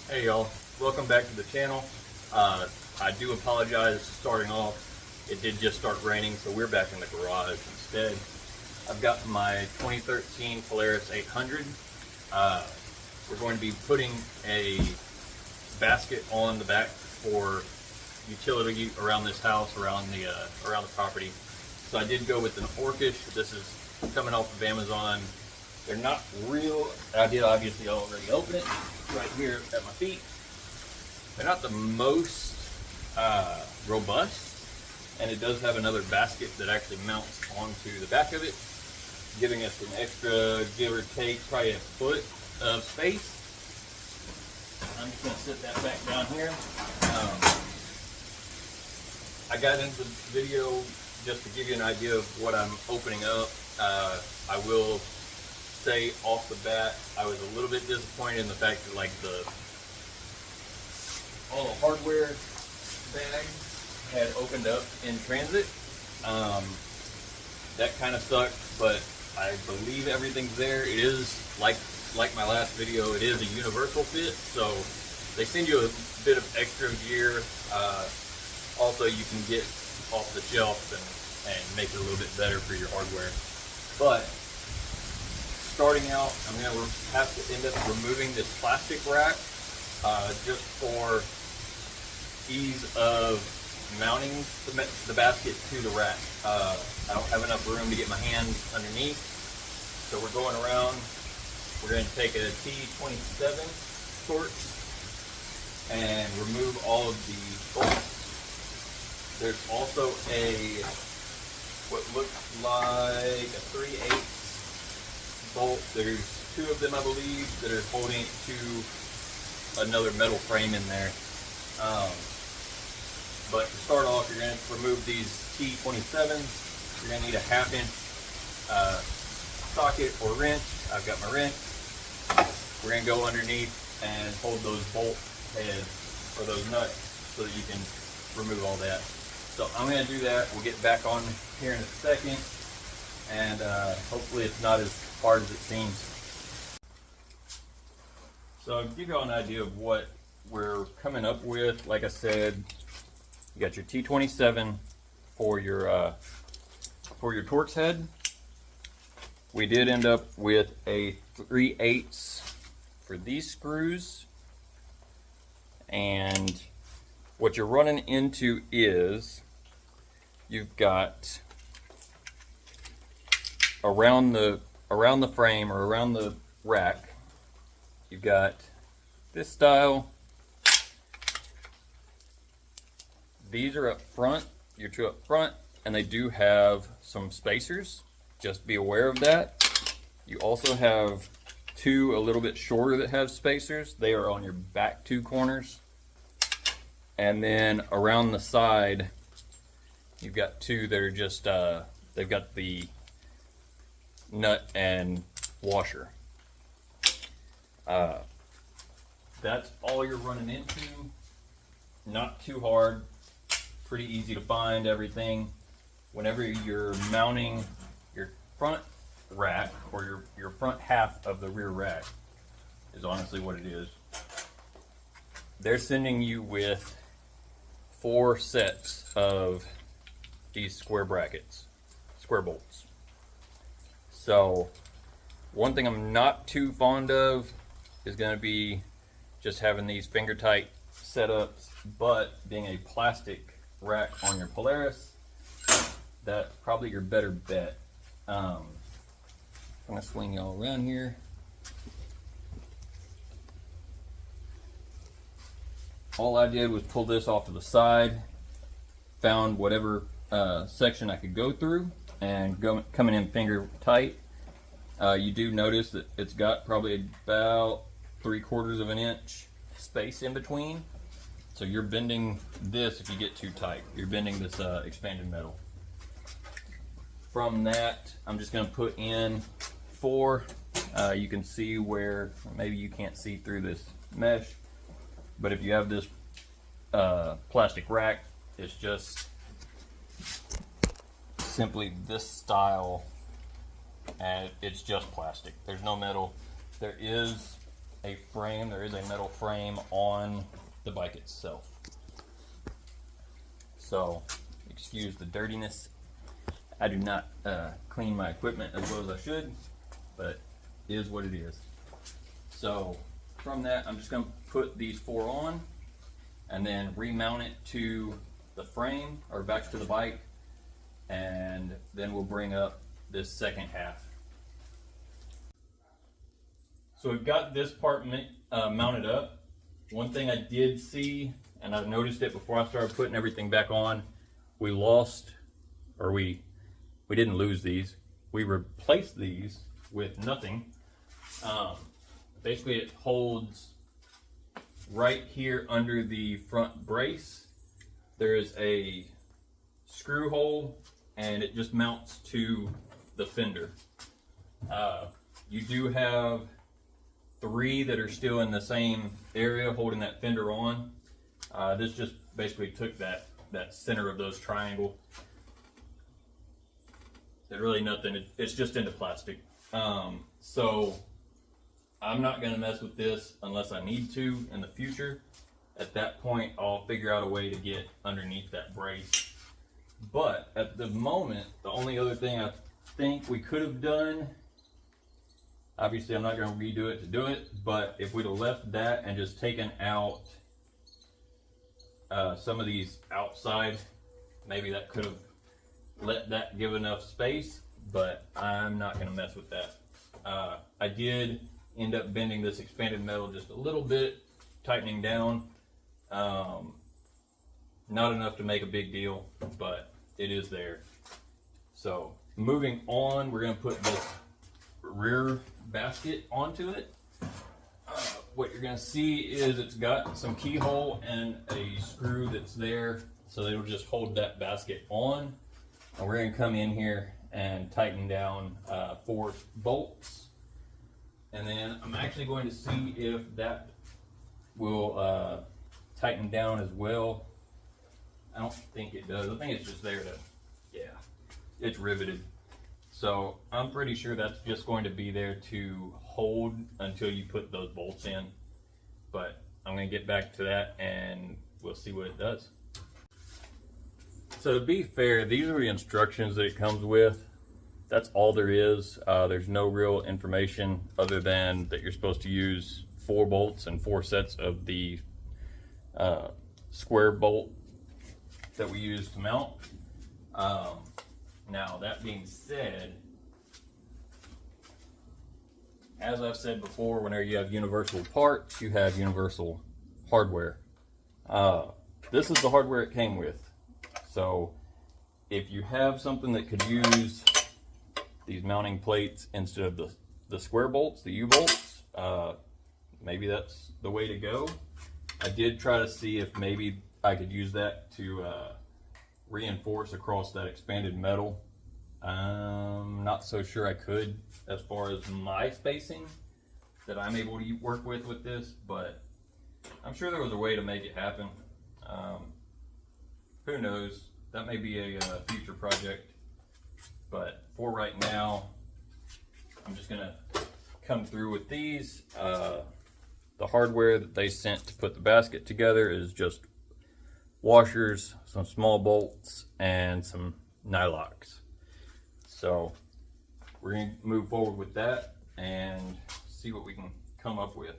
Hey y'all, welcome back to the channel. I do apologize starting off. It did just start raining, so we're back in the garage instead. I've got my 2013 Polaris 800. We're going to be putting a basket on the back for utility around this house, around the property. So I did go with an Orcish. This is coming off of Amazon. They're not real. I did obviously already open it right here at my feet. They're not the most robust, and it does have another basket that actually mounts onto the back of it, giving us an extra, give or take, probably a foot of space. I'm just going to sit that back down here. I got into the video just to give you an idea of what I'm opening up. I will say off the bat, I was a little bit disappointed in the fact that all the hardware bags had opened up in transit. That kind of sucked, but I believe everything's there. It is like my last video, it is a universal fit, so they send you a bit of extra gear. Also, you can get off the shelf and make it a little bit better for your hardware. But starting out, I'm going to have to end up removing this plastic rack just for ease of mounting the basket to the rack. I don't have enough room to get my hands underneath, so we're going around. We're going to take a T27 torch and remove all of the bolts. There's also what looks like a 3/8 bolt. There's two of them, I believe, that are holding it to another metal frame in there. But to start off, you're going to remove these T27s. You're going to need a 1/2 inch socket or wrench. I've got my wrench. We're going to go underneath and hold those bolt heads or those nuts so that you can remove all that. So I'm going to do that. We'll get back on here in a second, and hopefully it's not as hard as it seems. So to give you all an idea of what we're coming up with, like I said, you got your T27 for your Torx head. We did end up with a 3/8 for these screws, and what you're running into is you've got around the frame or around the rack, you've got this style. These are up front, your two up front, and they do have some spacers. Just be aware of that. You also have two a little bit shorter that have spacers. They are on your back two corners. And then around the side, you've got two that are just, they've got the nut and washer. That's all you're running into. Not too hard, pretty easy to find everything. Whenever you're mounting your front rack, or your front half of the rear rack is honestly what it is, they're sending you with 4 sets of these square brackets, square bolts. So one thing I'm not too fond of is going to be just having these finger tight setups, but being a plastic rack on your Polaris, that's probably your better bet. I'm going to swing y'all around here. All I did was pull this off to the side, found whatever section I could go through, and coming in finger tight. You do notice that it's got probably about 3/4 of an inch space in between. So you're bending this if you get too tight. You're bending this expanded metal. From that, I'm just going to put in 4. You can see where, maybe you can't see through this mesh, but if you have this plastic rack, it's just simply this style, and it's just plastic. There's no metal. There is a frame. There is a metal frame on the bike itself. So, excuse the dirtiness. I do not clean my equipment as well as I should, but it is what it is. So, from that, I'm just going to put these 4 on and then remount it to the frame or back to the bike, and then we'll bring up this second half. So we've got this part mounted up. One thing I did see, and I've noticed it before I started putting everything back on, we lost, or we didn't lose these. We replaced these with nothing. Basically it holds right here under the front brace. There is a screw hole and it just mounts to the fender. You do have 3 that are still in the same area holding that fender on. This just basically took that center of those triangle. There's really nothing, it's just into plastic. So I'm not gonna mess with this unless I need to in the future. At that point, I'll figure out a way to get underneath that brace. But at the moment, the only other thing I think we could have done, obviously I'm not gonna redo it to do it, but if we'd have left that and just taken out some of these outside, maybe that could have let that give enough space, but I'm not gonna mess with that. I did end up bending this expanded metal just a little bit, tightening down. Not enough to make a big deal, but it is there. So moving on, we're going to put this rear basket onto it. What you're going to see is it's got some keyhole and a screw that's there, so it'll just hold that basket on. And we're going to come in here and tighten down 4 bolts. And then I'm actually going to see if that will tighten down as well. I don't think it does. I think it's just there to, yeah, it's riveted. So I'm pretty sure that's just going to be there to hold until you put those bolts in. But I'm going to get back to that and we'll see what it does. So to be fair, these are the instructions that it comes with. That's all there is. There's no real information other than that you're supposed to use 4 bolts and 4 sets of the square bolt that we use to mount. Now that being said, as I've said before, whenever you have universal parts, you have universal hardware. This is the hardware it came with. So if you have something that could use these mounting plates instead of the square bolts, the U-bolts, maybe that's the way to go. I did try to see if maybe I could use that to reinforce across that expanded metal. I'm not so sure I could as far as my spacing that I'm able to work with this, but I'm sure there was a way to make it happen. Who knows? That may be a future project, but for right now, I'm just gonna come through with these. The hardware that they sent to put the basket together is just washers, some small bolts, and some nylocks. So we're gonna move forward with that and see what we can come up with.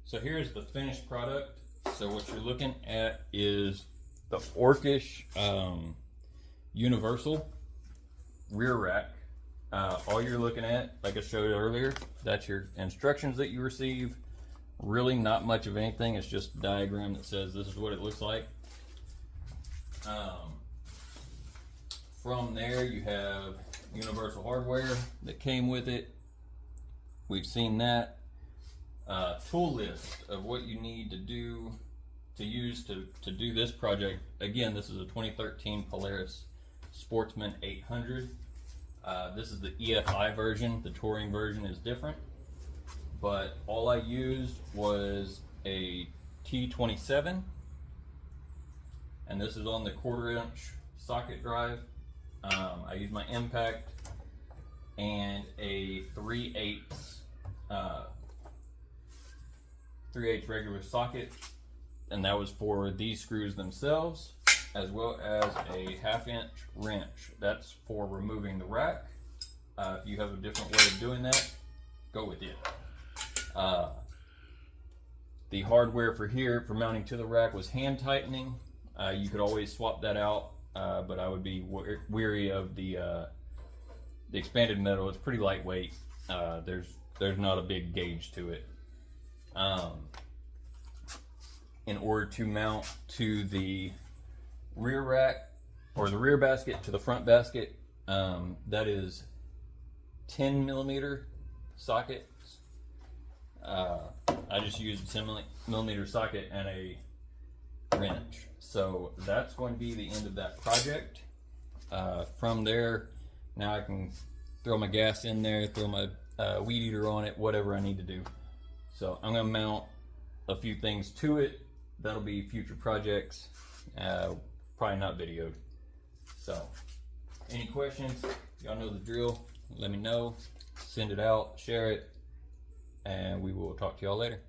So here's the finished product. So what you're looking at is the Orcish universal rear rack. All you're looking at, like I showed earlier, that's your instructions that you receive. Really not much of anything. It's just a diagram that says this is what it looks like. From there you have universal hardware that came with it. We've seen that. Tool list of what you need to use to do this project. Again, this is a 2013 Polaris Sportsman 800. This is the EFI version. The touring version is different, but all I used was a T27, and this is on the 1/4 inch socket drive. I used my impact and a 3/8 regular socket, and that was for these screws themselves, as well as a 1/2-inch wrench. That's for removing the rack. If you have a different way of doing that, go with it. The hardware for here for mounting to the rack was hand tightening. You could always swap that out, but I would be weary of the expanded metal. It's pretty lightweight. There's not a big gauge to it. In order to mount to the rear rack, or the rear basket to the front basket, that is 10mm sockets. I just used a 10mm socket and a wrench. So that's going to be the end of that project. From there, now I can throw my gas in there, throw my weed eater on it, whatever I need to do. So I'm going to mount a few things to it. That'll be future projects, probably not videoed. So any questions, y'all know the drill. Let me know, send it out, share it, and we will talk to y'all later.